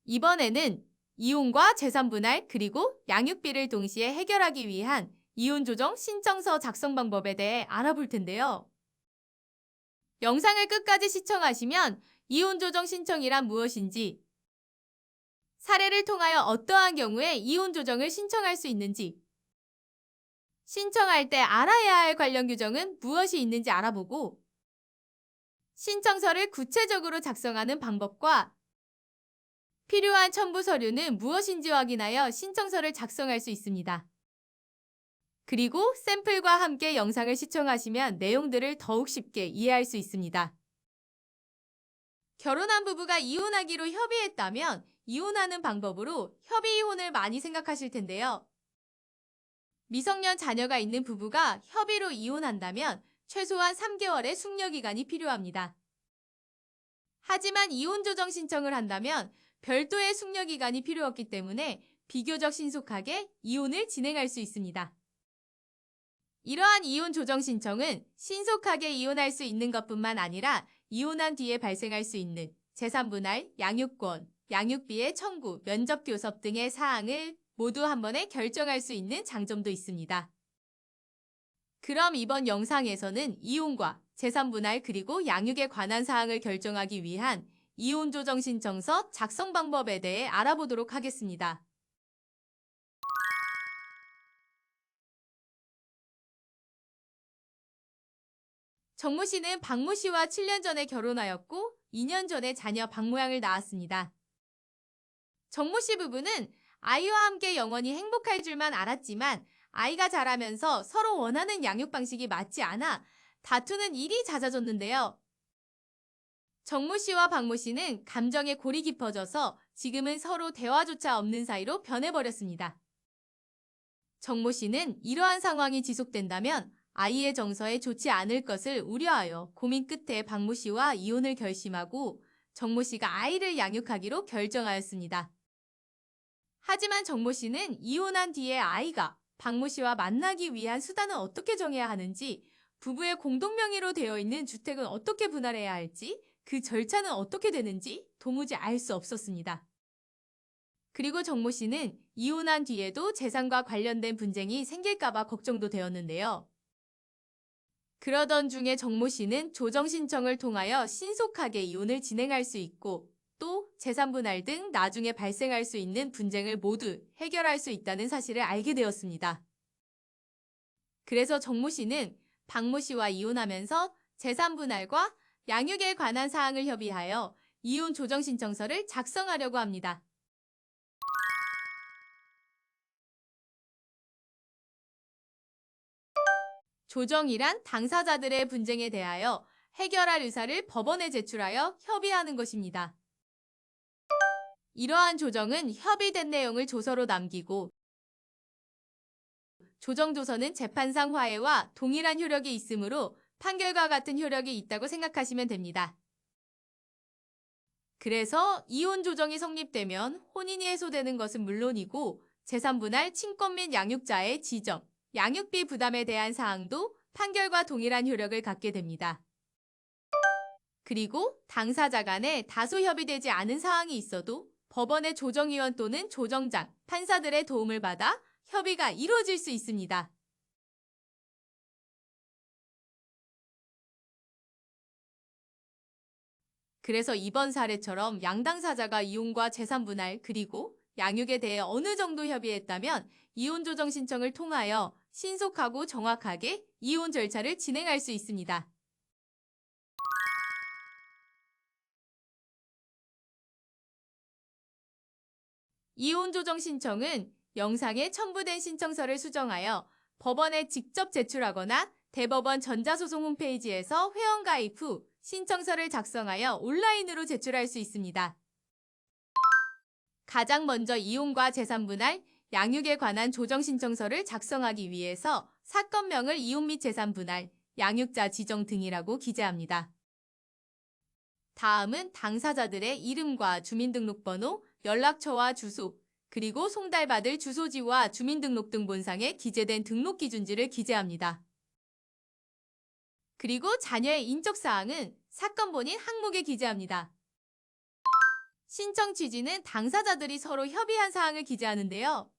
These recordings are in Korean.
이번에는 이혼과 재산분할 그리고 양육비를 동시에 해결하기 위한 이혼 조정 신청서 작성 방법에 대해 알아볼 텐데요. 영상을 끝까지 시청하시면 이혼 조정 신청이란 무엇인지, 사례를 통하여 어떠한 경우에 이혼 조정을 신청할 수 있는지, 신청할 때 알아야 할 관련 규정은 무엇이 있는지 알아보고, 신청서를 구체적으로 작성하는 방법과 필요한 첨부 서류는 무엇인지 확인하여 신청서를 작성할 수 있습니다. 그리고 샘플과 함께 영상을 시청하시면 내용들을 더욱 쉽게 이해할 수 있습니다. 결혼한 부부가 이혼하기로 협의했다면 이혼하는 방법으로 협의 이혼을 많이 생각하실 텐데요. 미성년 자녀가 있는 부부가 협의로 이혼한다면 최소한 3개월의 숙려기간이 필요합니다. 하지만 이혼 조정 신청을 한다면 별도의 숙려기간이 필요 없기 때문에 비교적 신속하게 이혼을 진행할 수 있습니다. 이러한 이혼 조정 신청은 신속하게 이혼할 수 있는 것뿐만 아니라 이혼한 뒤에 발생할 수 있는 재산분할, 양육권, 양육비의 청구, 면접 교섭 등의 사항을 모두 한 번에 결정할 수 있는 장점도 있습니다. 그럼 이번 영상에서는 이혼과 재산분할 그리고 양육에 관한 사항을 결정하기 위한 이혼 조정 신청서 작성 방법에 대해 알아보도록 하겠습니다. 정모 씨는 박모 씨와 7년 전에 결혼하였고 2년 전에 자녀 박모양을 낳았습니다. 정모 씨 부부는 아이와 함께 영원히 행복할 줄만 알았지만 아이가 자라면서 서로 원하는 양육 방식이 맞지 않아 다투는 일이 잦아졌는데요. 정모 씨와 박모 씨는 감정의 골이 깊어져서 지금은 서로 대화조차 없는 사이로 변해버렸습니다. 정모 씨는 이러한 상황이 지속된다면 아이의 정서에 좋지 않을 것을 우려하여 고민 끝에 박모 씨와 이혼을 결심하고 정모 씨가 아이를 양육하기로 결정하였습니다. 하지만 정모 씨는 이혼한 뒤에 아이가 박모 씨와 만나기 위한 수단은 어떻게 정해야 하는지, 부부의 공동명의로 되어 있는 주택은 어떻게 분할해야 할지, 그 절차는 어떻게 되는지 도무지 알 수 없었습니다. 그리고 정모 씨는 이혼한 뒤에도 재산과 관련된 분쟁이 생길까봐 걱정도 되었는데요. 그러던 중에 정모 씨는 조정 신청을 통하여 신속하게 이혼을 진행할 수 있고 또 재산분할 등 나중에 발생할 수 있는 분쟁을 모두 해결할 수 있다는 사실을 알게 되었습니다. 그래서 정모 씨는 박모 씨와 이혼하면서 재산분할과 양육에 관한 사항을 협의하여 이혼 조정 신청서를 작성하려고 합니다. 조정이란 당사자들의 분쟁에 대하여 해결할 의사를 법원에 제출하여 협의하는 것입니다. 이러한 조정은 협의된 내용을 조서로 남기고 조정조서는 재판상 화해와 동일한 효력이 있으므로 판결과 같은 효력이 있다고 생각하시면 됩니다. 그래서 이혼 조정이 성립되면 혼인이 해소되는 것은 물론이고 재산분할, 친권 및 양육자의 지정, 양육비 부담에 대한 사항도 판결과 동일한 효력을 갖게 됩니다. 그리고 당사자 간에 다소 협의되지 않은 사항이 있어도 법원의 조정위원 또는 조정장, 판사들의 도움을 받아 협의가 이루어질 수 있습니다. 그래서 이번 사례처럼 양당사자가 이혼과 재산분할 그리고 양육에 대해 어느 정도 협의했다면 이혼 조정 신청을 통하여 신속하고 정확하게 이혼 절차를 진행할 수 있습니다. 이혼 조정 신청은 영상에 첨부된 신청서를 수정하여 법원에 직접 제출하거나 대법원 전자소송 홈페이지에서 회원가입 후 신청서를 작성하여 온라인으로 제출할 수 있습니다. 가장 먼저 이혼과 재산분할, 양육에 관한 조정 신청서를 작성하기 위해서 사건명을 이혼 및 재산분할, 양육자 지정 등이라고 기재합니다. 다음은 당사자들의 이름과 주민등록번호, 연락처와 주소, 그리고 송달받을 주소지와 주민등록등본상에 기재된 등록기준지를 기재합니다. 그리고 자녀의 인적사항은 사건 본인 항목에 기재합니다. 신청 취지는 당사자들이 서로 협의한 사항을 기재하는데요.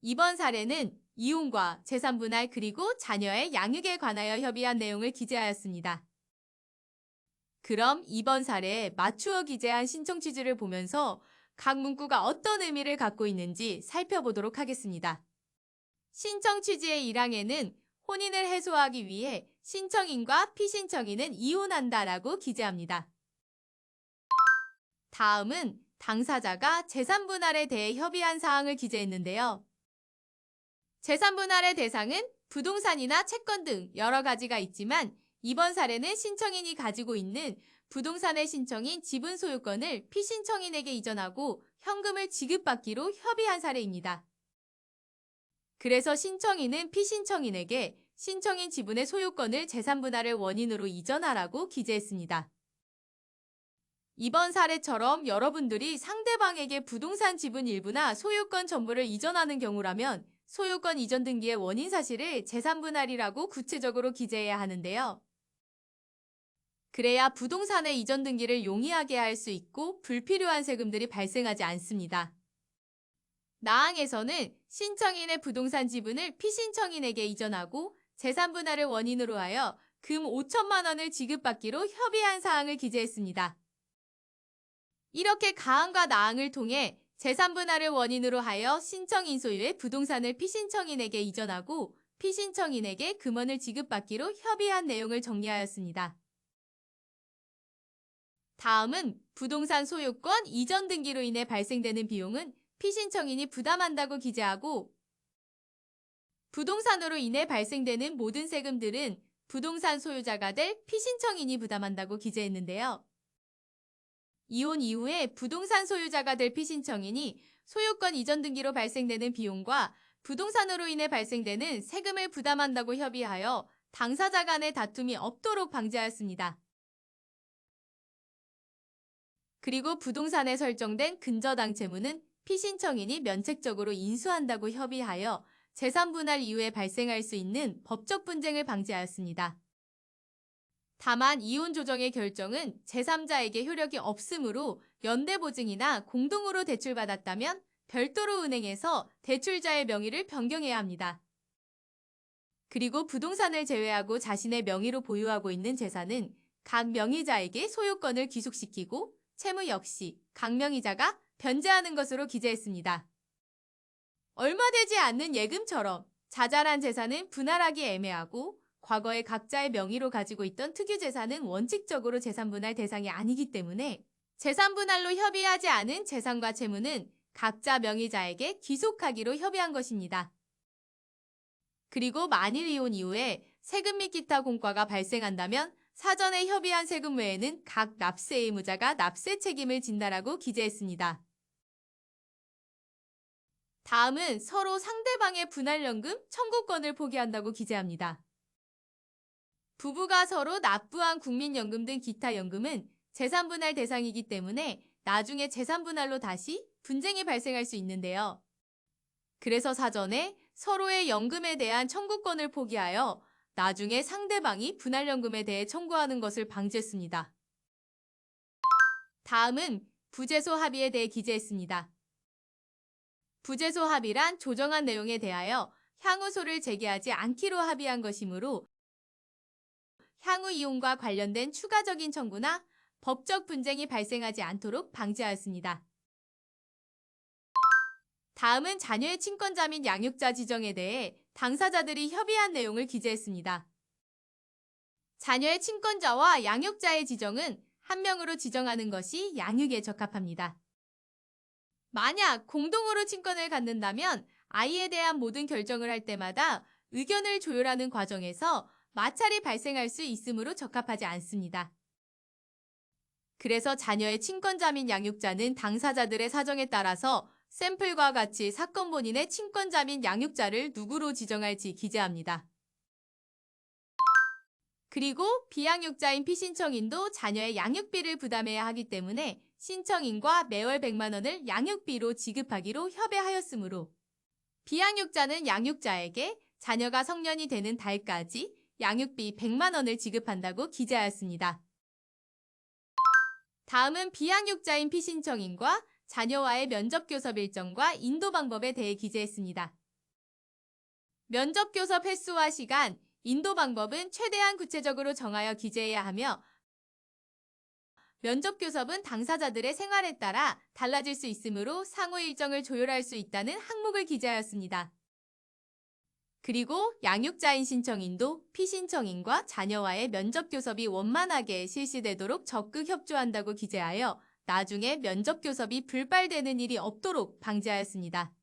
이번 사례는 이혼과 재산분할 그리고 자녀의 양육에 관하여 협의한 내용을 기재하였습니다. 그럼 이번 사례에 맞추어 기재한 신청 취지를 보면서 각 문구가 어떤 의미를 갖고 있는지 살펴보도록 하겠습니다. 신청 취지의 1항에는 혼인을 해소하기 위해 신청인과 피신청인은 이혼한다라고 기재합니다. 다음은 당사자가 재산분할에 대해 협의한 사항을 기재했는데요. 재산분할의 대상은 부동산이나 채권 등 여러 가지가 있지만 이번 사례는 신청인이 가지고 있는 부동산의 신청인 지분 소유권을 피신청인에게 이전하고 현금을 지급받기로 협의한 사례입니다. 그래서 신청인은 피신청인에게 신청인 지분의 소유권을 재산분할의 원인으로 이전하라고 기재했습니다. 이번 사례처럼 여러분들이 상대방에게 부동산 지분 일부나 소유권 전부를 이전하는 경우라면 소유권 이전 등기의 원인 사실을 재산분할이라고 구체적으로 기재해야 하는데요. 그래야 부동산의 이전 등기를 용이하게 할 수 있고 불필요한 세금들이 발생하지 않습니다. 나항에서는 신청인의 부동산 지분을 피신청인에게 이전하고 재산분할을 원인으로 하여 금 5천만 원을 지급받기로 협의한 사항을 기재했습니다. 이렇게 가항과 나항을 통해 재산분할을 원인으로 하여 신청인 소유의 부동산을 피신청인에게 이전하고 피신청인에게 금원을 지급받기로 협의한 내용을 정리하였습니다. 다음은 부동산 소유권 이전 등기로 인해 발생되는 비용은 피신청인이 부담한다고 기재하고 부동산으로 인해 발생되는 모든 세금들은 부동산 소유자가 될 피신청인이 부담한다고 기재했는데요. 이혼 이후에 부동산 소유자가 될 피신청인이 소유권 이전 등기로 발생되는 비용과 부동산으로 인해 발생되는 세금을 부담한다고 협의하여 당사자 간의 다툼이 없도록 방지하였습니다. 그리고 부동산에 설정된 근저당 채무는 피신청인이 면책적으로 인수한다고 협의하여 재산분할 이후에 발생할 수 있는 법적 분쟁을 방지하였습니다. 다만 이혼 조정의 결정은 제3자에게 효력이 없으므로 연대보증이나 공동으로 대출받았다면 별도로 은행에서 대출자의 명의를 변경해야 합니다. 그리고 부동산을 제외하고 자신의 명의로 보유하고 있는 재산은 각 명의자에게 소유권을 귀속시키고 채무 역시 각 명의자가 변제하는 것으로 기재했습니다. 얼마 되지 않는 예금처럼 자잘한 재산은 분할하기 애매하고 과거에 각자의 명의로 가지고 있던 특유재산은 원칙적으로 재산분할 대상이 아니기 때문에 재산분할로 협의하지 않은 재산과 채무는 각자 명의자에게 귀속하기로 협의한 것입니다. 그리고 만일 이혼 이후에 세금 및 기타 공과가 발생한다면 사전에 협의한 세금 외에는 각 납세 의무자가 납세 책임을 진다라고 기재했습니다. 다음은 서로 상대방의 분할연금 청구권을 포기한다고 기재합니다. 부부가 서로 납부한 국민연금 등 기타 연금은 재산분할 대상이기 때문에 나중에 재산분할로 다시 분쟁이 발생할 수 있는데요. 그래서 사전에 서로의 연금에 대한 청구권을 포기하여 나중에 상대방이 분할연금에 대해 청구하는 것을 방지했습니다. 다음은 부재소 합의에 대해 기재했습니다. 부재소 합의란 조정한 내용에 대하여 향후소를 제기하지 않기로 합의한 것이므로 향후 이혼과 관련된 추가적인 청구나 법적 분쟁이 발생하지 않도록 방지하였습니다. 다음은 자녀의 친권자 및 양육자 지정에 대해 당사자들이 협의한 내용을 기재했습니다. 자녀의 친권자와 양육자의 지정은 한 명으로 지정하는 것이 양육에 적합합니다. 만약 공동으로 친권을 갖는다면 아이에 대한 모든 결정을 할 때마다 의견을 조율하는 과정에서 마찰이 발생할 수 있으므로 적합하지 않습니다. 그래서 자녀의 친권자 및 양육자는 당사자들의 사정에 따라서 샘플과 같이 사건 본인의 친권자 및 양육자를 누구로 지정할지 기재합니다. 그리고 비양육자인 피신청인도 자녀의 양육비를 부담해야 하기 때문에 신청인과 매월 100만 원을 양육비로 지급하기로 협의하였으므로 비양육자는 양육자에게 자녀가 성년이 되는 달까지 양육비 100만 원을 지급한다고 기재하였습니다. 다음은 비양육자인 피신청인과 자녀와의 면접교섭 일정과 인도 방법에 대해 기재했습니다. 면접교섭 횟수와 시간, 인도 방법은 최대한 구체적으로 정하여 기재해야 하며 면접교섭은 당사자들의 생활에 따라 달라질 수 있으므로 상호 일정을 조율할 수 있다는 항목을 기재하였습니다. 그리고 양육자인 신청인도 피신청인과 자녀와의 면접교섭이 원만하게 실시되도록 적극 협조한다고 기재하여 나중에 면접교섭이 불발되는 일이 없도록 방지하였습니다.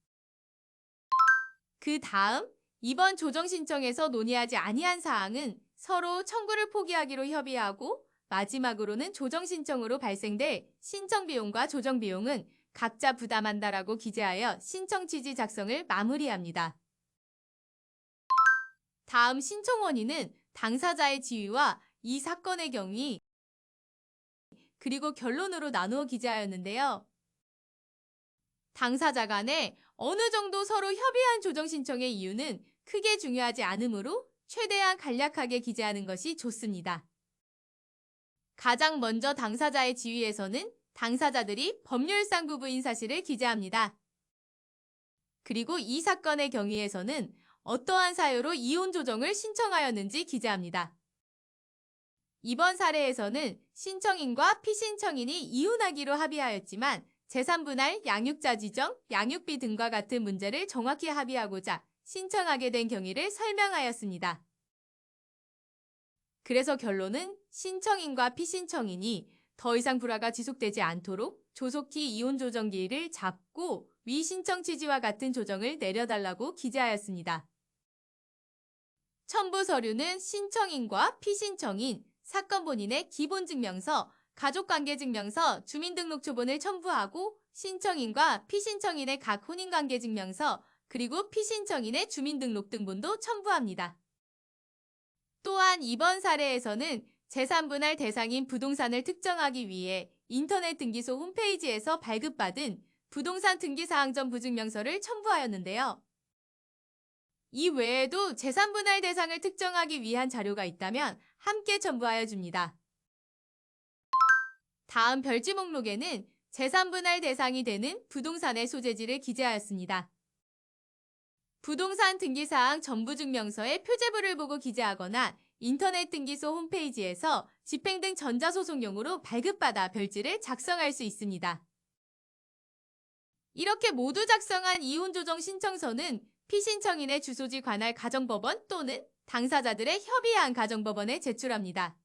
그 다음 이번 조정신청에서 논의하지 아니한 사항은 서로 청구를 포기하기로 협의하고 마지막으로는 조정신청으로 발생될 신청비용과 조정비용은 각자 부담한다라고 기재하여 신청 취지 작성을 마무리합니다. 다음 신청 원인은 당사자의 지위와 이 사건의 경위 그리고 결론으로 나누어 기재하였는데요. 당사자 간에 어느 정도 서로 협의한 조정신청의 이유는 크게 중요하지 않으므로 최대한 간략하게 기재하는 것이 좋습니다. 가장 먼저 당사자의 지위에서는 당사자들이 법률상 부부인 사실을 기재합니다. 그리고 이 사건의 경위에서는 어떠한 사유로 이혼 조정을 신청하였는지 기재합니다. 이번 사례에서는 신청인과 피신청인이 이혼하기로 합의하였지만 재산분할, 양육자 지정, 양육비 등과 같은 문제를 정확히 합의하고자 신청하게 된 경위를 설명하였습니다. 그래서 결론은 신청인과 피신청인이 더 이상 불화가 지속되지 않도록 조속히 이혼 조정 기일을 잡고 위 신청 취지와 같은 조정을 내려달라고 기재하였습니다. 첨부 서류는 신청인과 피신청인, 사건 본인의 기본증명서, 가족관계증명서, 주민등록초본을 첨부하고 신청인과 피신청인의 각 혼인관계증명서, 그리고 피신청인의 주민등록등본도 첨부합니다. 또한 이번 사례에서는 재산분할 대상인 부동산을 특정하기 위해 인터넷 등기소 홈페이지에서 발급받은 부동산 등기사항 전 부증명서를 첨부하였는데요. 이 외에도 재산분할 대상을 특정하기 위한 자료가 있다면 함께 첨부하여 줍니다. 다음 별지 목록에는 재산분할 대상이 되는 부동산의 소재지를 기재하였습니다. 부동산 등기사항 전부증명서의 표제부를 보고 기재하거나 인터넷 등기소 홈페이지에서 집행 등 전자소송용으로 발급받아 별지를 작성할 수 있습니다. 이렇게 모두 작성한 이혼조정 신청서는 피신청인의 주소지 관할 가정법원 또는 당사자들의 협의한 가정법원에 제출합니다.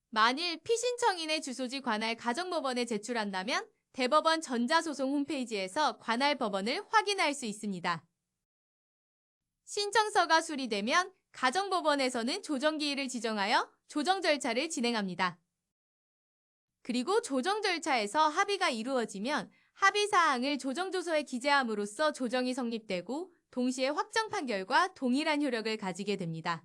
만일 피신청인의 주소지 관할 가정법원에 제출한다면 대법원 전자소송 홈페이지에서 관할 법원을 확인할 수 있습니다. 신청서가 수리되면 가정법원에서는 조정기일을 지정하여 조정 절차를 진행합니다. 그리고 조정 절차에서 합의가 이루어지면 합의사항을 조정조서에 기재함으로써 조정이 성립되고 동시에 확정 판결과 동일한 효력을 가지게 됩니다.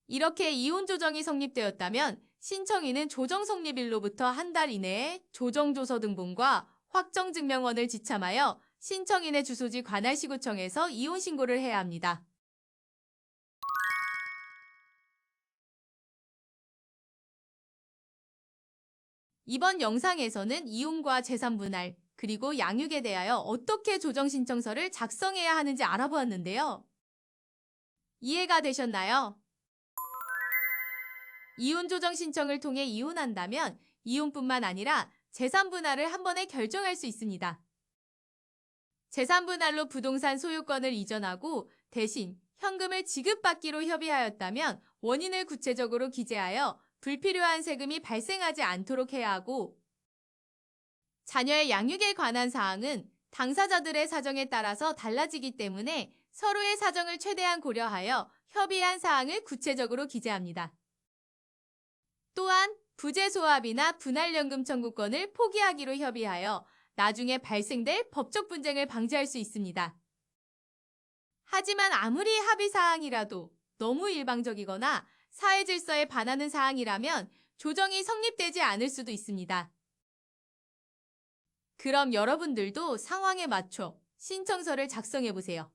이렇게 이혼 조정이 성립되었다면 신청인은 조정 성립일로부터 한 달 이내에 조정조서 등본과 확정증명원을 지참하여 신청인의 주소지 관할시구청에서 이혼 신고를 해야 합니다. 이번 영상에서는 이혼과 재산분할, 그리고 양육에 대하여 어떻게 조정신청서를 작성해야 하는지 알아보았는데요. 이해가 되셨나요? 이혼 조정 신청을 통해 이혼한다면 이혼뿐만 아니라 재산분할을 한 번에 결정할 수 있습니다. 재산분할로 부동산 소유권을 이전하고 대신 현금을 지급받기로 협의하였다면 원인을 구체적으로 기재하여 불필요한 세금이 발생하지 않도록 해야 하고 자녀의 양육에 관한 사항은 당사자들의 사정에 따라서 달라지기 때문에 서로의 사정을 최대한 고려하여 협의한 사항을 구체적으로 기재합니다. 또한 부재소합이나 분할연금 청구권을 포기하기로 협의하여 나중에 발생될 법적 분쟁을 방지할 수 있습니다. 하지만 아무리 합의사항이라도 너무 일방적이거나 사회 질서에 반하는 사항이라면 조정이 성립되지 않을 수도 있습니다. 그럼 여러분들도 상황에 맞춰 신청서를 작성해보세요.